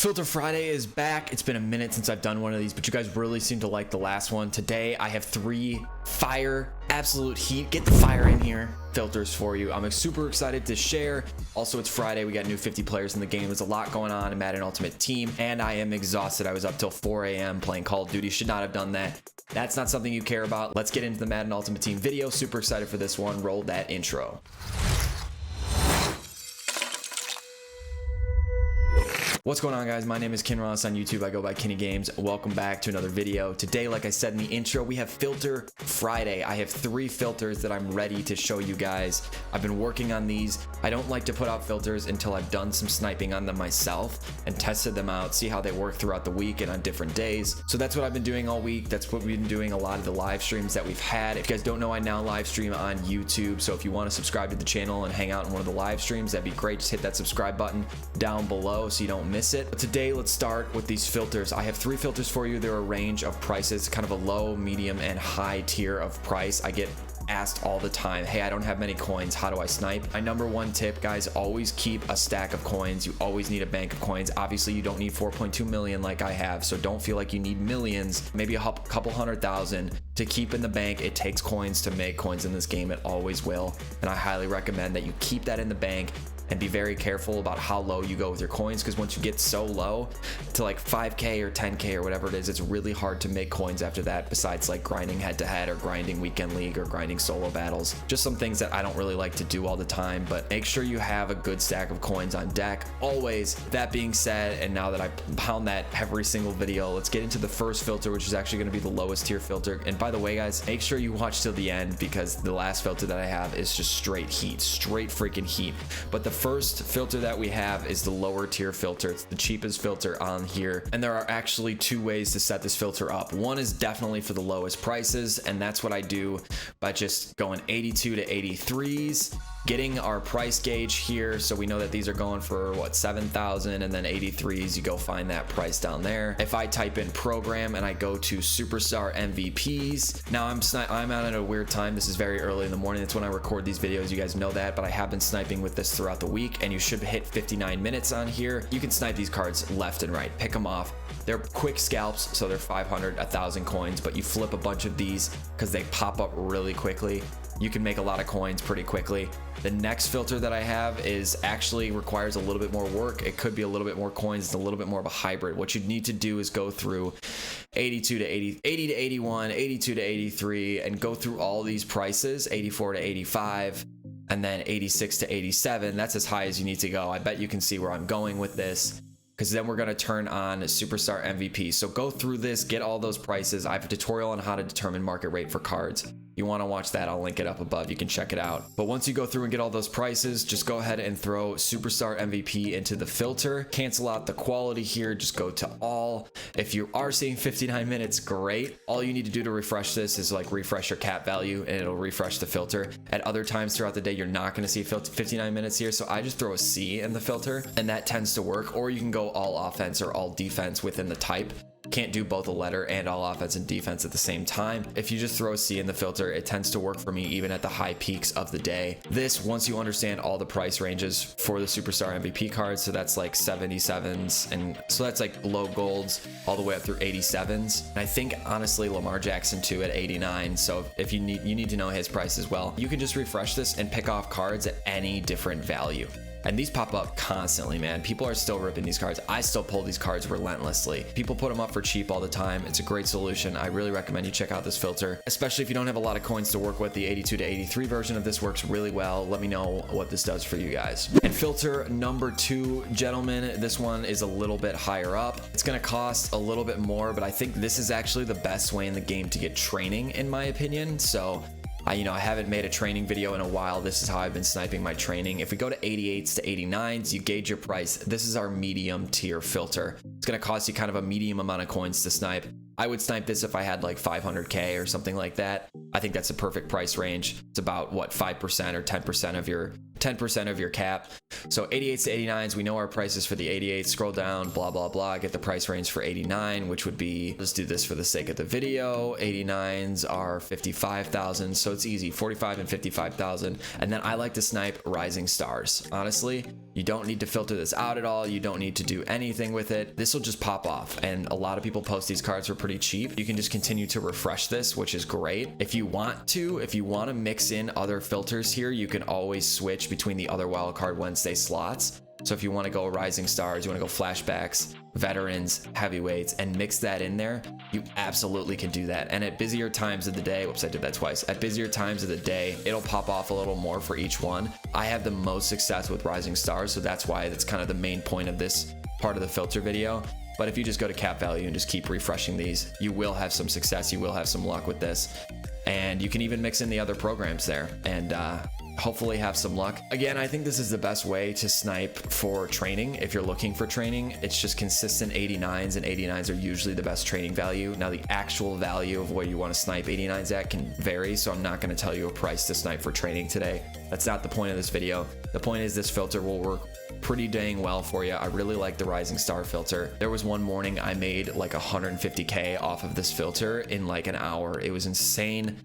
Filter Friday is back. It's been a minute since I've done one of these, but you guys really seem to like the last one. Today, I have 3 fire, absolute heat, get the fire in here filters for you. I'm super excited to share. Also, it's Friday. We got new 50 players in the game. There's a lot going on in Madden Ultimate Team, and I am exhausted. I was up till 4 a.m. playing Call of Duty. Should not have done that. That's not something you care about. Let's get into the Madden Ultimate Team video. Super excited for this one. Roll that intro. What's going on, guys? My name is Kinross on YouTube. I go by Kenny Games. Welcome back to another video. Today, like I said in the intro, we have Filter Friday. I have 3 filters that I'm ready to show you guys. I've been working on these. I don't like to put out filters until I've done some sniping on them myself and tested them out, see how they work throughout the week and on different days. So that's what I've been doing all week. That's what we've been doing a lot of the live streams that we've had. If you guys don't know, I now live stream on YouTube. So if you want to subscribe to the channel and hang out in one of the live streams, that'd be great. Just hit that subscribe button down below so you don't miss it. But today, let's start with these filters. I have 3 filters for you. They're a range of prices, kind of a low, medium, and high tier of price. I get asked all the time, hey, I don't have many coins, how do I snipe? My number 1 tip, guys, always keep a stack of coins. You always need a bank of coins. Obviously, you don't need 4.2 million like I have, so don't feel like you need millions, maybe a couple 100,000 to keep in the bank. It takes coins to make coins in this game. It always will, and I highly recommend that you keep that in the bank and be very careful about how low you go with your coins, because once you get so low to like 5k or 10k or whatever it is, it's really hard to make coins after that, besides like grinding head to head or grinding weekend league or grinding solo battles. Just some things that I don't really like to do all the time, but make sure you have a good stack of coins on deck always. That being said, and now that I pound that every single video, let's get into the first filter, which is actually going to be the lowest tier filter. And by the way, guys, make sure you watch till the end, because the last filter that I have is just straight heat, straight freaking heat. But the first filter that we have is the lower tier filter. It's the cheapest filter on here, and there are actually 2 ways to set this filter up. One is definitely for the lowest prices, and that's what I do by just going 82 to 83s, getting our price gauge here, so we know that these are going for what, 7,000, and then 83s, you go find that price down there. If I type in program and I go to superstar MVPs, now I'm out at a weird time. This is very early in the morning. That's when I record these videos. You guys know that, but I have been sniping with this throughout the week, and you should hit 59 minutes on here. You can snipe these cards left and right, pick them off. They're quick scalps, so they're 500, 1,000 coins, but you flip a bunch of these because they pop up really quickly. You can make a lot of coins pretty quickly. The next filter that I have is actually requires a little bit more work. It could be a little bit more coins. It's a little bit more of a hybrid. What you need to do is go through 82 to 80, 80 to 81, 82 to 83, and go through all these prices, 84 to 85, and then 86 to 87. That's as high as you need to go. I bet you can see where I'm going with this, because then we're going to turn on Superstar MVP. So go through this, get all those prices. I have a tutorial on how to determine market rate for cards. You want to watch that, I'll link it up above. You can check it out. But once you go through and get all those prices, just go ahead and throw Superstar MVP into the filter. Cancel out the quality here. Just go to all. If you are seeing 59 minutes, great. All you need to do to refresh this is like refresh your cap value, and it'll refresh the filter. At other times throughout the day, you're not going to see 59 minutes here. So I just throw a C in the filter, and that tends to work. Or you can go all offense or all defense within the type. Can't do both a letter and all offense and defense at the same time. If you just throw a C in the filter, it tends to work for me even at the high peaks of the day. This, once you understand all the price ranges for the Superstar MVP cards, so that's like 77s, and so that's like low golds all the way up through 87s. And I think honestly Lamar Jackson too at 89. So if you need to know his price as well. You can just refresh this and pick off cards at any different value. And these pop up constantly, man. People are still ripping these cards. I still pull these cards relentlessly. People put them up for cheap all the time. It's a great solution. I really recommend you check out this filter, especially if you don't have a lot of coins to work with. The 82 to 83 version of this works really well. Let me know what this does for you guys. And filter number 2, gentlemen, this one is a little bit higher up. It's gonna cost a little bit more, but I think this is actually the best way in the game to get training, in my opinion. So I haven't made a training video in a while. This is how I've been sniping my training. If we go to 88s to 89s, you gauge your price. This is our medium tier filter. It's going to cost you kind of a medium amount of coins to snipe. I would snipe this if I had like 500k or something like that. I think that's a perfect price range. It's about what, 5% or 10% of your cap. So 88s to 89s, we know our prices for the 88. Scroll down, blah blah blah, get the price range for 89, which would be, let's do this for the sake of the video. 89s are 55,000, so it's easy, 45 and 55,000. And then I like to snipe rising stars. Honestly, You don't need to filter this out at all. You don't need to do anything with it. This will just pop off. And a lot of people post these cards for pretty cheap. You can just continue to refresh this, which is great. If you want to mix in other filters here, you can always switch between the other Wildcard Wednesday slots. So if you want to go Rising Stars, you want to go flashbacks, veterans, heavyweights, and mix that in there, you absolutely can do that. And at busier times of the day, whoops, I did that twice. At busier times of the day, it'll pop off a little more for each one. I have the most success with Rising Stars, so that's why that's kind of the main point of this part of the filter video. But if you just go to cap value and just keep refreshing these, you will have some success. You will have some luck with this. And you can even mix in the other programs there and hopefully have some luck. Again, I think this is the best way to snipe for training. If you're looking for training, it's just consistent 89s, and 89s are usually the best training value. Now, the actual value of where you want to snipe 89s at can vary, so I'm not going to tell you a price to snipe for training today. That's not the point of this video. The point is this filter will work pretty dang well for you. I really like the Rising Star filter. There was one morning I made like 150K off of this filter in like an hour. It was insane.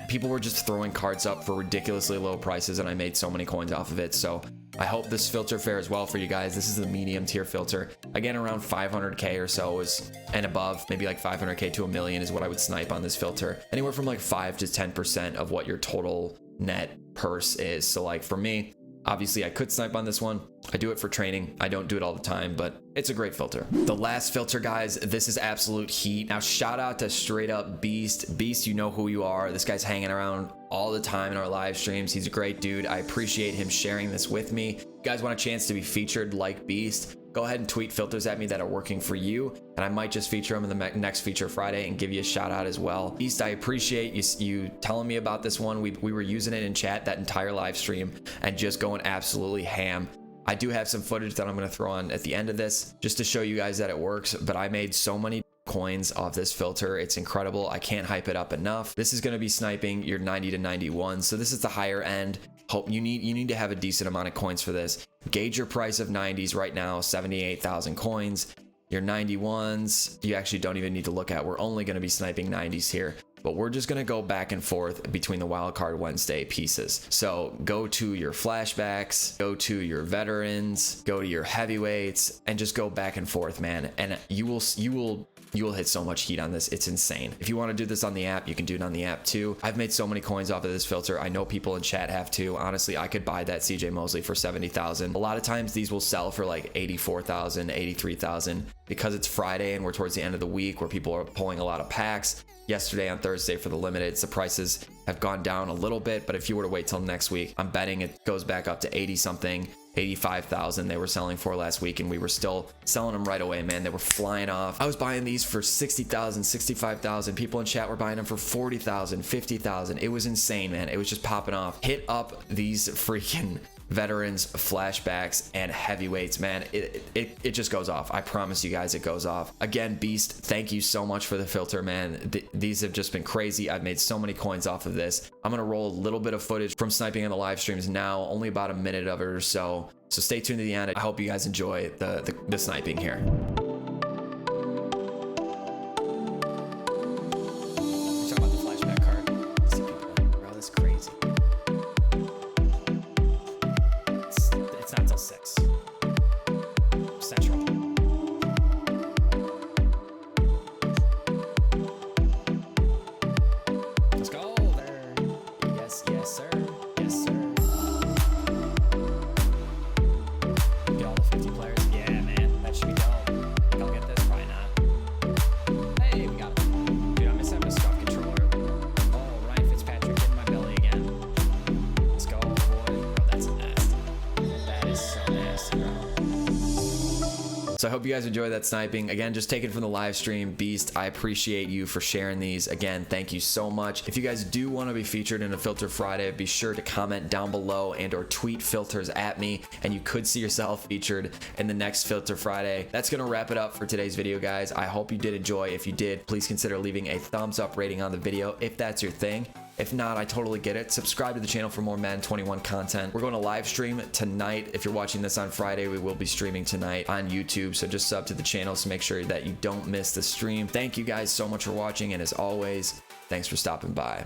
People were just throwing cards up for ridiculously low prices, and I made so many coins off of it. So I hope this filter fares well for you guys. This is the medium tier filter. Again, around 500K or so is and above, maybe like 500K to $1 million is what I would snipe on this filter. Anywhere from like 5 to 10% of what your total net purse is. So like for me, obviously I could snipe on this one. I do it for training. I don't do it all the time, but it's a great filter. The last filter, guys, this is absolute heat. Now, shout out to straight up Beast. Beast, you know who you are. This guy's hanging around all the time in our live streams. He's a great dude. I appreciate him sharing this with me. If you guys want a chance to be featured like Beast, go ahead and tweet filters at me that are working for you, and I might just feature them in the next Feature Friday and give you a shout out as well. Beast, I appreciate you telling me about this one. We were using it in chat that entire live stream and just going absolutely ham. I do have some footage that I'm going to throw on at the end of this just to show you guys that it works, but I made so many coins off this filter. It's incredible. I can't hype it up enough. This is going to be sniping your 90 to 91. So this is the higher end. Hope you need to have a decent amount of coins for this. Gauge your price of 90s right now, 78,000 coins. Your 91s, you actually don't even need to look at. We're only going to be sniping 90s here, but we're just going to go back and forth between the Wildcard Wednesday pieces. So go to your flashbacks, go to your veterans, go to your heavyweights, and just go back and forth, man. And you will hit so much heat on this. It's insane. If you want to do this on the app, you can do it on the app too. I've made so many coins off of this filter. I know people in chat have too. Honestly, I could buy that CJ Mosley for 70,000. A lot of times these will sell for like 84,000, 83,000 because it's Friday and we're towards the end of the week where people are pulling a lot of packs. Yesterday on Thursday for the limiteds, the prices have gone down a little bit, but if you were to wait till next week, I'm betting it goes back up to 80 something, 85,000 they were selling for last week, and we were still selling them right away, man. They were flying off. I was buying these for 60,000, 65,000. People in chat were buying them for 40,000, 50,000. It was insane, man. It was just popping off. Hit up these freaking veterans, flashbacks, and heavyweights, man. It just goes off. I promise you guys it goes off. Again, Beast, thank you so much for the filter, man. These have just been crazy. I've made so many coins off of this. I'm gonna roll a little bit of footage from sniping on the live streams now, only about a minute of it or so. So stay tuned to the end. I hope you guys enjoy the sniping here. So I hope you guys enjoy that sniping. Again, just taken from the live stream. Beast, I appreciate you for sharing these. Again, thank you so much. If you guys do want to be featured in a Filter Friday, be sure to comment down below and or tweet filters at me, and you could see yourself featured in the next Filter Friday. That's going to wrap it up for today's video, guys. I hope you did enjoy. If you did, please consider leaving a thumbs up rating on the video if that's your thing. If not, I totally get it. Subscribe to the channel for more Madden 21 content. We're going to live stream tonight. If you're watching this on Friday, we will be streaming tonight on YouTube. So just sub to the channel to make sure that you don't miss the stream. Thank you guys so much for watching. And as always, thanks for stopping by.